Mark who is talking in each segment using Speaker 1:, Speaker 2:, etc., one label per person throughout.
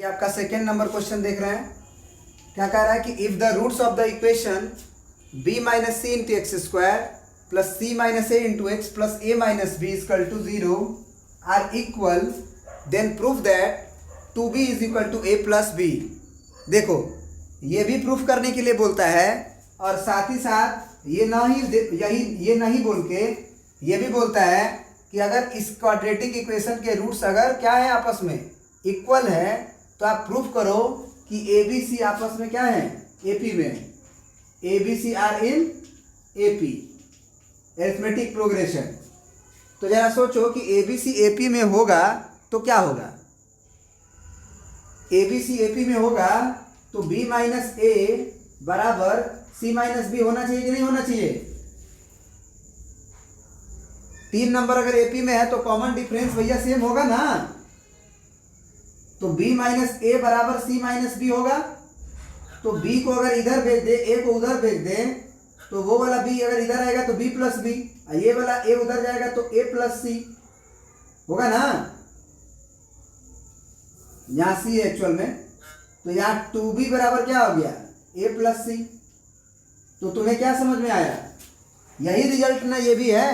Speaker 1: ये आपका second number question देख रहे हैं। क्या कह रहा है कि if the roots of the equation b minus c into x square plus c minus a into x plus a minus b is equal to 0 are equal then proof that 2b is equal to a plus b. देखो ये भी proof करने के लिए बोलता है और साथ ही साथ ये नहीं बोल के ये भी बोलता है कि अगर इस क्वाड्रेटिक इक्वेशन के रूट्स अगर क्या है आपस में इक्वल है तो आप प्रूफ करो कि ए बी सी आपस में क्या है एपी में, a b c are in AP arithmetic progression. तो जरा सोचो कि ए बी सी एपी में होगा तो क्या होगा। ए बी सी एपी में होगा तो बी माइनस ए बराबर सी माइनस बी होना चाहिए कि नहीं होना चाहिए। 3 नंबर अगर एपी में है तो कॉमन डिफरेंस भैया सेम होगा ना। तो b माइनस ए बराबर सी माइनस बी होगा। तो b को अगर इधर भेज दे, a को उधर भेज दे तो वो वाला b अगर इधर आएगा तो b प्लस बी, ये वाला a उधर जाएगा तो a प्लस सी होगा ना। यहाँ c है एक्चुअल में, तो यहाँ 2b बराबर क्या हो गया a प्लस सी। तो तुम्हें क्या समझ में आया, यही रिजल्ट ना ये भी है।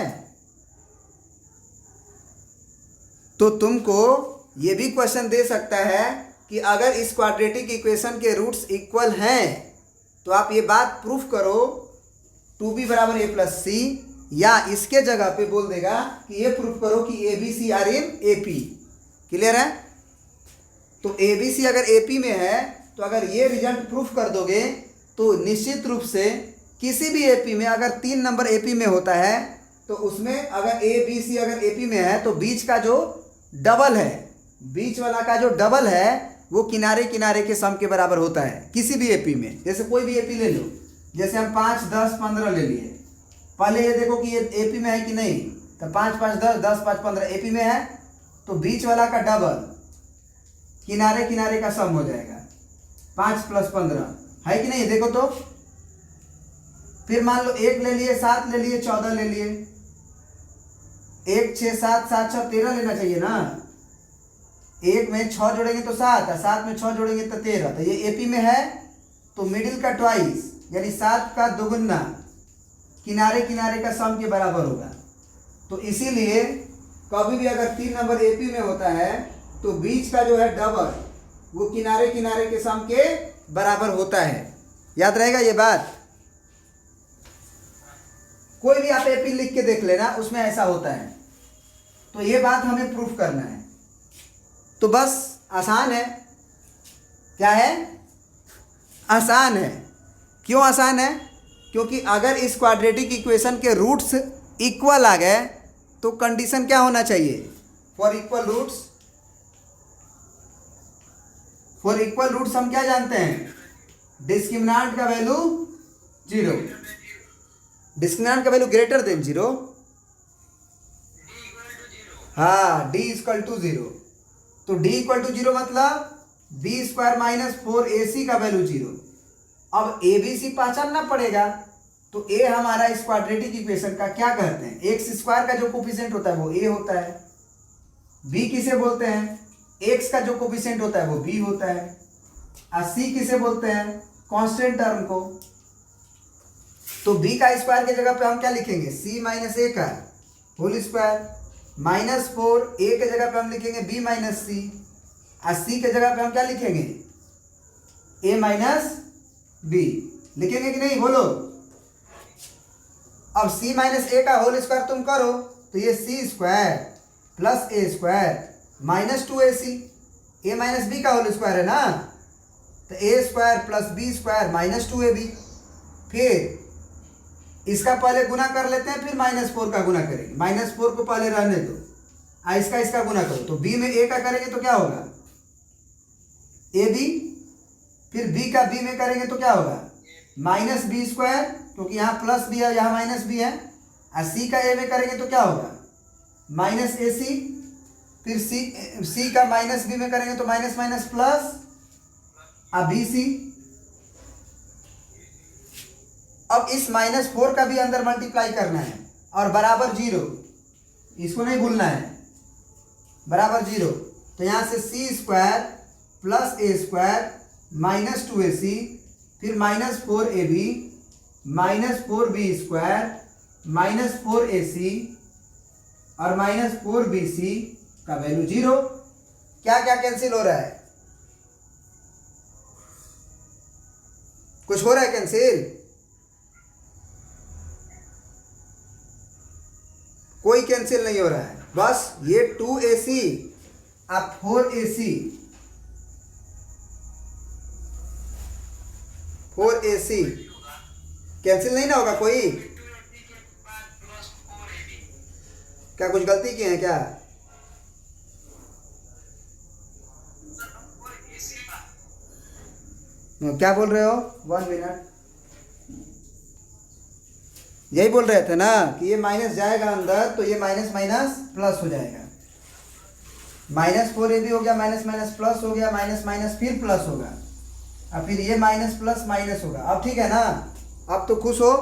Speaker 1: तो तुमको ये भी क्वेश्चन दे सकता है कि अगर इस क्वाड्रेटिक इक्वेशन के रूट्स इक्वल हैं तो आप ये बात प्रूफ करो 2b बराबर a प्लस सी, या इसके जगह पे बोल देगा कि ये प्रूफ करो कि a b c are in A P. Clear है। तो ए बी सी अगर ए पी में है तो अगर ये रिजल्ट प्रूफ कर दोगे तो निश्चित रूप से किसी भी ए पी में अगर 3 नंबर ए पी में होता है तो उसमें अगर ए बी सी अगर ए पी में है तो बीच का जो डबल है, बीच वाला का जो डबल है वो किनारे किनारे के सम के बराबर होता है किसी भी एपी में। जैसे कोई भी एपी ले लो, जैसे हम 5, 10, 15 ले लिए। पहले ये देखो कि ये एपी में है कि नहीं, तो 5, 5, 10, 10, 5, 15 एपी में है तो बीच वाला का डबल किनारे किनारे का सम हो जाएगा 5 प्लस 15 है कि नहीं। देखो तो फिर मान लो 1 ले लिए, 7 ले लिए, 14 ले लिए, 1, 6, 7, 7, 6, 13 लेना चाहिए ना। 1 में 6 जोड़ेंगे तो 7, 7 में 6 जोड़ेंगे तो 13। तो ये एपी में है तो मिडिल का ट्वाइस यानी 7 का दोगुना किनारे किनारे का सम के बराबर होगा। तो इसीलिए कभी भी अगर 3 नंबर एपी में होता है तो बीच का जो है डबल वो किनारे किनारे के सम के बराबर होता है। याद रहेगा ये बात। कोई भी आप एपी लिख के देख लेना, उसमें ऐसा होता है। तो ये बात हमें प्रूफ करना है। तो बस आसान है। क्या है, आसान है। क्यों आसान है, क्योंकि अगर इस क्वाड्रेटिक इक्वेशन के रूट्स इक्वल आ गए तो कंडीशन क्या होना चाहिए, for equal roots. For equal roots हम क्या जानते हैं, डिस्क्रिमिनेंट का वैल्यू 0, डिस्क्रिमिनेंट का वैल्यू ग्रेटर देन 0। हाँ, d इक्वल टू 0। तो d इक्वल टू 0 मतलब b स्क्वायर माइनस 4ac का वैल्यू 0। अब ए बी सी पहचानना पड़ेगा। तो a हमारा इस क्वाड्रेटिक इक्वेशन का क्या कहते हैं, एक्स स्क्वायर का जो कोफिशिएंट होता है वो a होता है। b किसे बोलते हैं, x का जो कोफिशिएंट होता है वो b होता है। और c किसे बोलते हैं, कांस्टेंट टर्म को। तो b का स्क्वायर की जगह पे हम क्या लिखेंगे, c माइनस ए का होल स्क्वायर माइनस 4, a के जगह पे हम लिखेंगे b माइनस सी, और c के जगह पे हम क्या लिखेंगे, a माइनस बी। लिखेंगे कि नहीं, बोलो। अब c माइनस ए का होल स्क्वायर तुम करो तो ये c square plus a square minus 2ac, a minus b का होल स्क्वायर है ना, तो a square plus b square minus 2ab। फिर इसका पहले गुना कर लेते हैं, फिर -4 का गुना करेंगे। -4 को पहले रहने दो, इसका गुना करो। तो b में a का करेंगे तो क्या होगा, ab। फिर b का b में करेंगे तो क्या होगा, माइनस बी स्क्वायर, क्योंकि यहाँ प्लस बी है यहाँ माइनस बी है। और c का a में करेंगे तो क्या होगा, माइनस ए सी। फिर c का माइनस b में करेंगे तो माइनस माइनस प्लस और बी सी। अब इस -4 का भी अंदर मल्टीप्लाई करना है और बराबर 0, इसको नहीं भूलना है, बराबर 0। तो यहाँ से c square plus a square minus 2ac, फिर minus 4ab minus 4b square minus 4ac और माइनस 4bc का वैल्यू 0। क्या क्या कैंसिल हो रहा है? कुछ हो रहा है कैंसिल? कोई कैंसिल नहीं हो रहा है। बस ये 2ac अब 4ac कैंसिल नहीं ना होगा कोई? क्या कुछ गलती की है क्या? क्या बोल रहे हो? 1 मिनट। यही बोल रहे थे ना कि ये माइनस जाएगा अंदर तो ये माइनस माइनस प्लस हो जाएगा। माइनस 4ab हो गया, माइनस माइनस प्लस हो गया, माइनस माइनस फिर प्लस होगा, अब फिर ये माइनस प्लस माइनस होगा। अब ठीक है ना? अब तो खुश हो?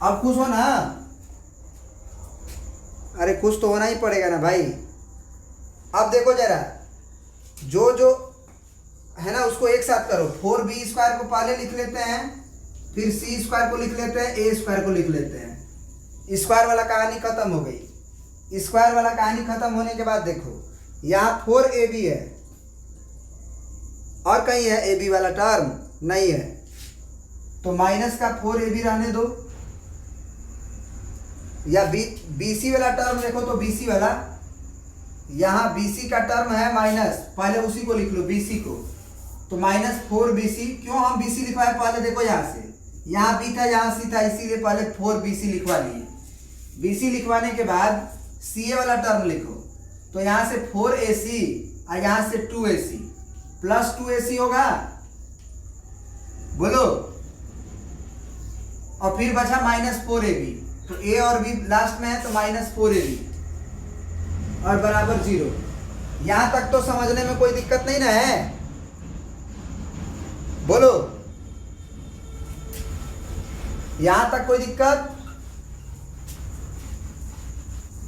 Speaker 1: अब खुश हो ना? अरे खुश तो होना ही पड़ेगा ना भाई। अब देखो जरा, जो जो है ना उसको एक साथ करो। 4b स्क्वायर को पहले लिख लेते हैं, फिर c स्क्वायर को लिख लेते हैं, a स्क्वायर को लिख लेते हैं। स्क्वायर वाला कहानी खत्म हो गई। स्क्वायर वाला कहानी खत्म होने के बाद देखो यहाँ 4ab है और कहीं है ab वाला टर्म नहीं है, तो माइनस का 4ab रहने दो। या bc वाला टर्म देखो तो bc वाला, यहाँ bc का टर्म है माइनस, पहले उसी को लिख लो bc को, तो माइनस 4bc। क्यों हम bc लिखवाए? पहले देखो यहाँ से, यहाँ b था यहाँ c था, इसीलिए पहले 4bc लिखवा लिए। bc लिखवाने के बाद ca वाला टर्म लिखो, तो यहाँ से 4ac और यहाँ से 2ac प्लस 2ac होगा, बोलो। और फिर बचा माइनस 4ab, तो a और b लास्ट में है तो माइनस 4ab और बराबर 0। यहां तक तो समझने में कोई दिक्कत नहीं ना है? बोलो, यहां तक कोई दिक्कत?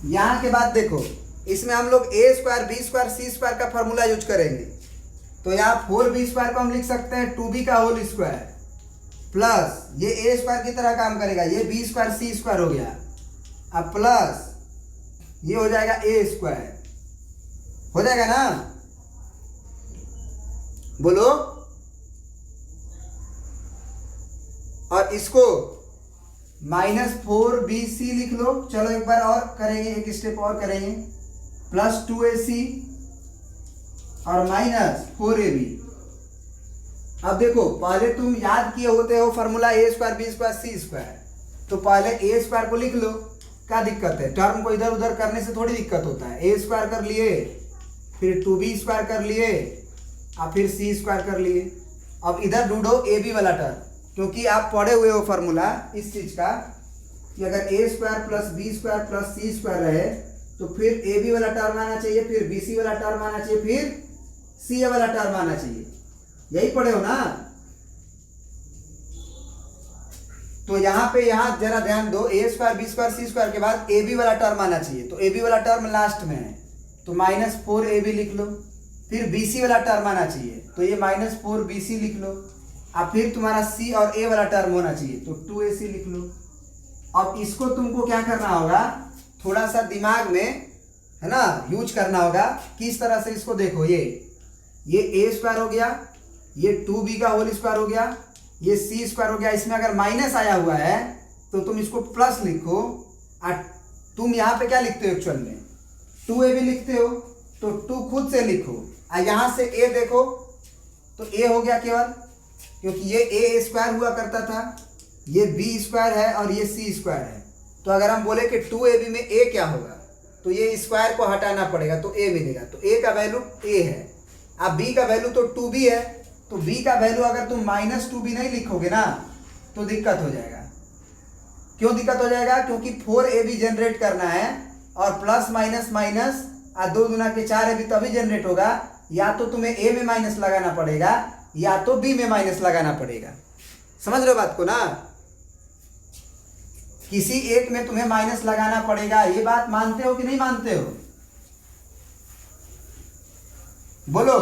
Speaker 1: यहां के बाद देखो, इसमें हम लोग a square b square c square का फॉर्मूला यूज करेंगे। तो यहाँ 4b स्क्वायर को हम लिख सकते हैं 2b का होल स्क्वायर प्लस ये a स्क्वायर की तरह काम करेगा, ये b स्क्वायर c स्क्वायर हो गया, अब प्लस ये हो जाएगा a स्क्वायर, हो जाएगा ना? बोलो। और इसको माइनस 4bc लिख लो। चलो एक बार और करेंगे, एक स्टेप और करेंगे, प्लस 2ac और माइनस 4ab। अब देखो, पहले तुम याद किए होते हो formula a square b square c square, तो पहले a स्क्वायर को लिख लो। क्या दिक्कत है? टर्म को इधर उधर करने से थोड़ी दिक्कत होता है। a स्क्वायर कर लिए, फिर 2b स्क्वायर कर लिए और फिर c स्क्वायर कर लिए। अब इधर ढूंढो ab वाला टर्म, क्योंकि आप पढ़े हुए हो फॉर्मूला इस चीज का कि अगर a square plus b square plus c square रहे तो फिर ab वाला टर्म आना चाहिए, फिर bc वाला टर्म आना चाहिए, फिर ca वाला टर्म आना चाहिए। यही पढ़े हो ना? तो यहाँ पे यहाँ जरा ध्यान दो, a square b square c square के बाद ab वाला टर्म आना चाहिए, तो ab वाला टर्म लास्ट में है, तो माइनस 4ab लिख लो। फिर bc वाला टर्म आना चाहिए, तो ये माइनस 4bc लिख लो। अब फिर तुम्हारा c और a वाला टर्म होना चाहिए, तो 2ac लिख लो। अब इसको तुमको क्या करना होगा, थोड़ा सा दिमाग में है ना यूज करना होगा। किस तरह से इसको देखो, ये a स्क्वायर हो गया, ये 2b का होल स्क्वायर हो गया, ये c स्क्वायर हो गया। इसमें अगर माइनस आया हुआ है तो तुम इसको प्लस लिखो। और तुम यहाँ पे क्या लिखते हो एक्चुअल में? 2ab लिखते हो, तो 2 खुद से लिखो और यहाँ से a देखो तो a हो गया केवल, क्योंकि ये a स्क्वायर हुआ करता था, ये b स्क्वायर है और ये c स्क्वायर है। तो अगर हम बोले कि 2ab में a क्या होगा, तो ये स्क्वायर को हटाना पड़ेगा तो a मिलेगा, तो a का वैल्यू a है। अब b का वैल्यू तो 2b है, तो b का वैल्यू अगर तुम माइनस 2b नहीं लिखोगे ना तो दिक्कत हो जाएगा। क्यों दिक्कत हो जाएगा? क्योंकि 4ab जनरेट करना है और प्लस माइनस माइनस 2 गुना के 4ab तभी जनरेट होगा। या तो तुम्हें a में माइनस लगाना पड़ेगा या तो b में माइनस लगाना पड़ेगा। समझ रहे हो बात को ना? किसी एक में तुम्हें माइनस लगाना पड़ेगा। ये बात मानते हो कि नहीं मानते हो? बोलो,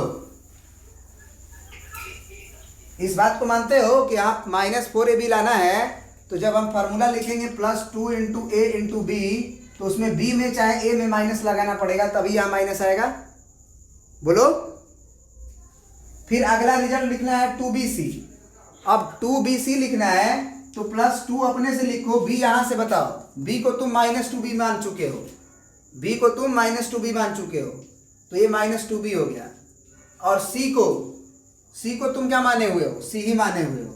Speaker 1: इस बात को मानते हो कि आप -4ab लाना है तो जब हम फार्मूला लिखेंगे +2 इंटू ए इंटू बी, तो उसमें बी में चाहे ए में माइनस लगाना पड़ेगा, तभी यहाँ माइनस आएगा। बोलो। फिर अगला रिजल्ट लिखना है 2bc। अब 2bc लिखना है तो +2 अपने से लिखो, बी यहाँ से बताओ। बी को तुम -2b मान चुके हो, बी को तुम -2b मान चुके हो, तो ये -2b हो गया। और सी को तुम क्या माने हुए हो? सी ही माने हुए हो,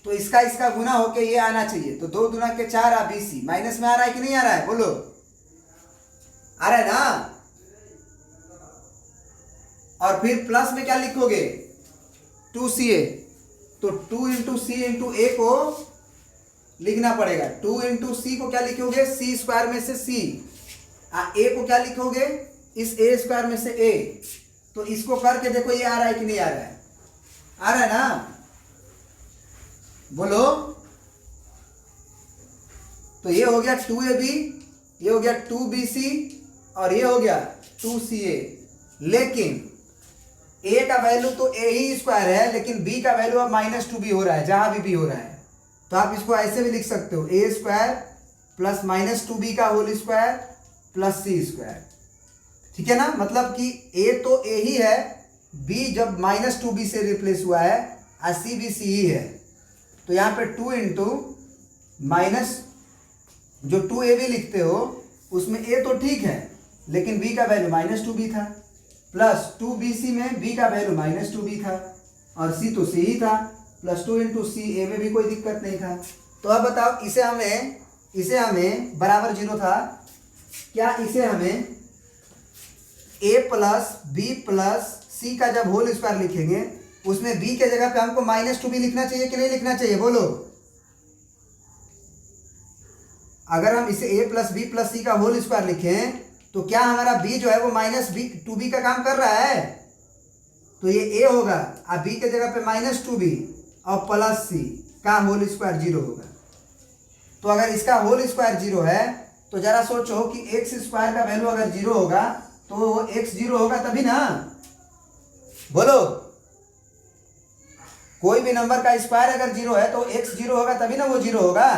Speaker 1: तो इसका गुना होके ये आना चाहिए। तो 2 दूना के 4 bc माइनस में आ रहा है कि नहीं आ रहा है? बोलो, आ रहा है ना। और फिर प्लस में क्या लिखोगे? 2ca, तो 2 इंटू सी इंटू ए को लिखना पड़ेगा। 2 इंटू सी को क्या लिखोगे? सी स्क्वायर में से सी, ए को क्या लिखोगे? इस ए स्क्वायर में से ए। तो इसको करके देखो ये आ रहा है कि नहीं आ रहा है? आ रहा है ना। बोलो। तो ये हो गया 2ab, ये हो गया 2bc और ये हो गया 2ca। लेकिन a का वैल्यू तो a ही स्क्वायर है, लेकिन b का वैल्यू अब -2b हो रहा है, जहां भी b हो रहा है। तो आप इसको ऐसे भी लिख सकते हो, a स्क्वायर प्लस -2b का whole square plus c square. ठीक है ना। मतलब कि a तो a ही है, b जब -2b से रिप्लेस हुआ है और c भी c ही है। तो यहाँ पे 2 इंटू माइनस जो 2ab लिखते हो उसमें a तो ठीक है, लेकिन b का वैल्यू -2b था, प्लस 2bc में b का वैल्यू -2b था और c तो c ही था, प्लस 2 इंटू सी, ए में भी कोई दिक्कत नहीं था। तो अब बताओ, इसे हमें बराबर 0 था, क्या इसे हमें a plus B plus c का जब होल स्क्वायर लिखेंगे उसमें b के जगह पे हमको -2b लिखना चाहिए कि नहीं लिखना चाहिए? बोलो। अगर हम इसे a plus B plus c का होल स्क्वायर लिखें तो क्या हमारा b जो है वो -2b का काम कर रहा है? तो ये a होगा और b के जगह पे -2b और प्लस सी का होल स्क्वायर 0 होगा। तो अगर इसका होल स्क्वायर 0 है तो जरा सोचो कि x स्क्वायर का वैल्यू अगर 0 होगा तो वो x 0 होगा तभी ना। बोलो। कोई भी नंबर का स्क्वायर अगर 0 है तो x 0 होगा तभी ना वो 0 होगा।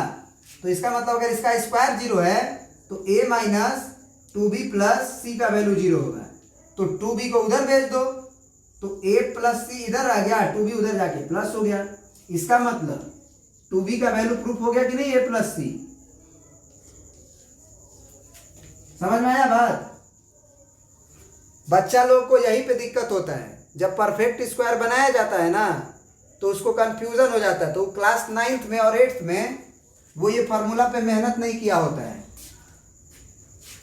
Speaker 1: तो इसका मतलब अगर इसका स्क्वायर 0 है तो a -2b प्लस सी का वैल्यू 0 होगा। तो 2b को उधर भेज दो, तो a प्लस सी इधर आ गया, 2b उधर जाके प्लस हो गया। इसका मतलब 2b का वैल्यू प्रूफ हो गया कि नहीं? a प्लस सी। समझ में आया बात? बच्चा लोग को यही पे दिक्कत होता है, जब परफेक्ट स्क्वायर बनाया जाता है ना तो उसको कंफ्यूजन हो जाता है। तो क्लास 9th में और 8th में वो ये फार्मूला पे मेहनत नहीं किया होता है।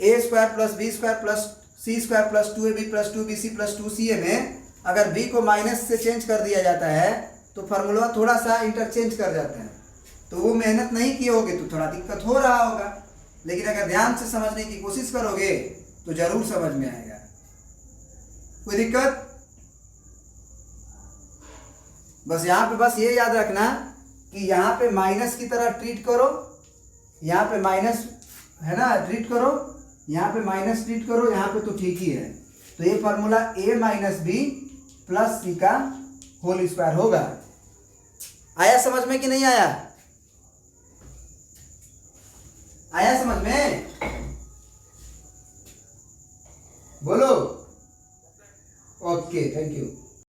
Speaker 1: a square plus b square plus c square plus 2ab plus 2bc plus 2ca में अगर b को माइनस से चेंज कर दिया जाता है तो फार्मूला थोड़ा सा इंटरचेंज कर जाता है। तो वो मेहनत नहीं किए होगे तो थोड़ा दिक्कत हो रहा होगा, लेकिन अगर ध्यान से समझने की कोशिश करोगे तो जरूर समझ में आएगा। कोई दिक्कत? बस यहाँ पे बस ये याद रखना कि यहाँ पे माइनस की तरह ट्रीट करो, यहाँ पे माइनस है ना ट्रीट करो, यहाँ पे माइनस ट्रीट करो, यहाँ पे तो ठीक ही है। तो ये formula a minus b plus c का होल स्क्वायर होगा। आया समझ में कि नहीं आया? आया समझ में? बोलो। Okay, thank you.